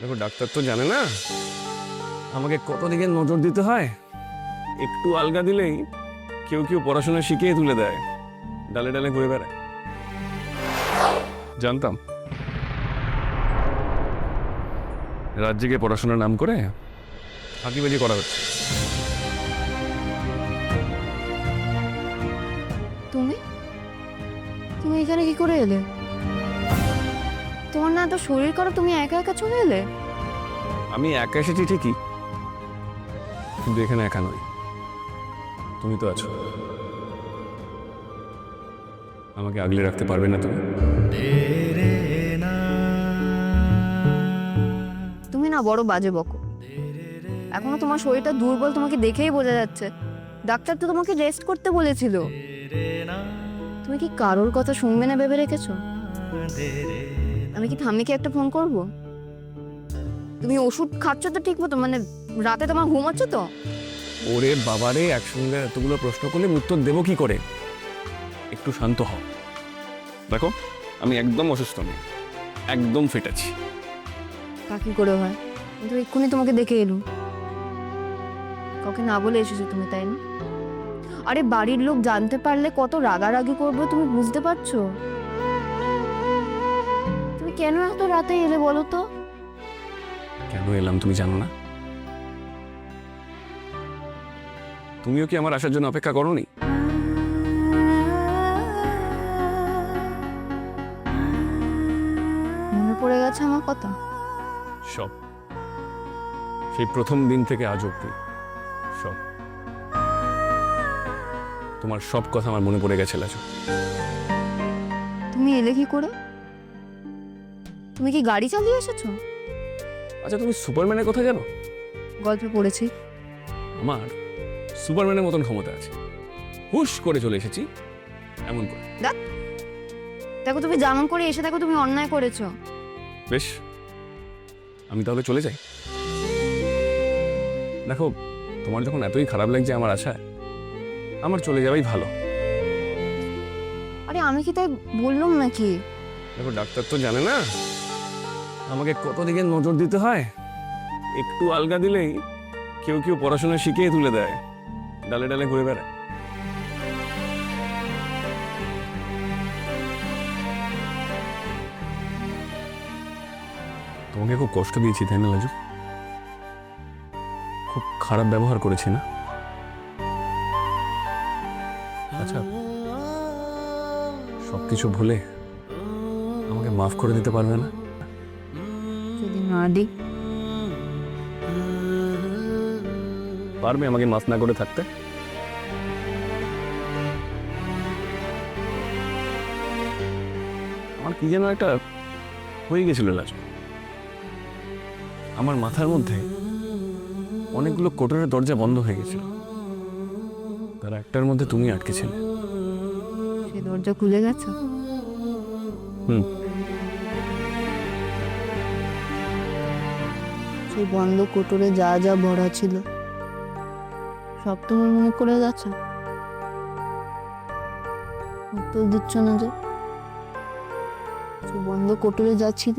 দেখো ডাক্তার তো জানে না আমাকে কত দিকে নজর দিতে হয়। একটু আলগা দিলেই কেউ কেউ পড়াশোনা শিখিয়ে তুলে দেয়, ডালে ডালে ঘুরে বেড়ায়। জানতাম রাজ্যকে পড়াশোনার নাম করে ফাঁকিবাজি করা হচ্ছে। তুমি তুমি এখানে কি করে এলে? তোমার না এত শরীর খারাপ, তুমি একা একা চলে এলে? আমি একা এসেছি ঠিকই, কিন্তু এখানে একা নই, তুমি তো আছো। আমাকে আগলে রাখতে পারবে না তুমি? তুমি না বড় বাজে বকো। এখনো তোমার শরীরটা দুর্বল, তোমাকে দেখেই বোঝা যাচ্ছে। ডাক্তার তো তোমাকে রেস্ট করতে বলেছিল। তুমি কি কারোর কথা শুনবে না ভেবে রেখেছো? আমি কি ঠাম্মিকে একটা ফোন করব? তুমি ওষুধ খাচ্ছ তো ঠিক মতো, মানে রাতে তোমার ঘুম হচ্ছে তো? ওরে বাবারে, একসঙ্গে এতগুলো প্রশ্ন করলে উত্তর দেবো কি করে? একটু শান্ত হও। দেখো আমি একদম অসুস্থ নেই, একদম ফিট আছি। তা কি করে হয়? কিন্তু এক্ষুনি তোমাকে দেখে এলুম। কাউকে না বলে এসেছো তুমি, তাই না? আরে বাড়ির লোক জানতে পারলে কত রাগারাগি করবে, তুমি বুঝতে পারছো? তুমি কেন এত রাতে এলে বলো তো? কেন এলাম তুমি জানো না? তুমিও কি আমার আসার জন্য অপেক্ষা করোনি? মনে পড়ে গেছে আমার কথা? সব, সেই প্রথম দিন থেকে আজ অব্দি সব। তোমার সব কথা আমার মনে পড়ে গেছে লাজু। তুমি এলে কি করে? তুমি কি গাড়ি চালিয়ে এসেছো? আচ্ছা তুমি সুপারম্যানের কথা জানো? গল্পে পড়েছি। আমার সুপারম্যানের মতন ক্ষমতা আছে, হুশ করে চলে এসেছি এমন করে। দেখো তুমি যেমন করে এসে দেখো তুমি অন্যায় করেছো। বেশ, আমি তাহলে চলে যাই। দেখো তোমার যখন এতই খারাপ লাগছে আমার আশায়, আমার চলে যাওয়াই ভালো। আরে আমি কি তাই বললাম নাকি? দেখো ডাক্তার তো জানে না আমাকে কত দিকে নজর দিতে হয়। একটু আলগা দিলেই কেউ কেউ পড়াশোনা শিখিয়ে তুলে দেয়, ডালে ডালে ঘুরে বেড়ায়। তোমাকে খুব কষ্ট দিয়েছি তাই না লাজু? খুব খারাপ ব্যবহার করেছি না? আচ্ছা সবকিছু ভুলে আমাকে মাফ করে দিতে পারবে না? যদি না দিই? পারবে আমাকে মাফ না করে থাকতে? আমার কি যেন একটা হয়ে গেছিল লাজু। আমার মাথার মধ্যে অনেকগুলো কোটরের দরজা বন্ধ হয়ে গেছিল, তার একটার মধ্যে তুমি আটকে ছিলে। সেই দরজা খুলে গেছে। হুম, সেই বন্ধ কোটরে যা যা ভরা ছিল সব তোমার মনে করে যাচ্ছে। উত্তর দিচ্ছ না যে? সেই বন্ধ কোটরে যা ছিল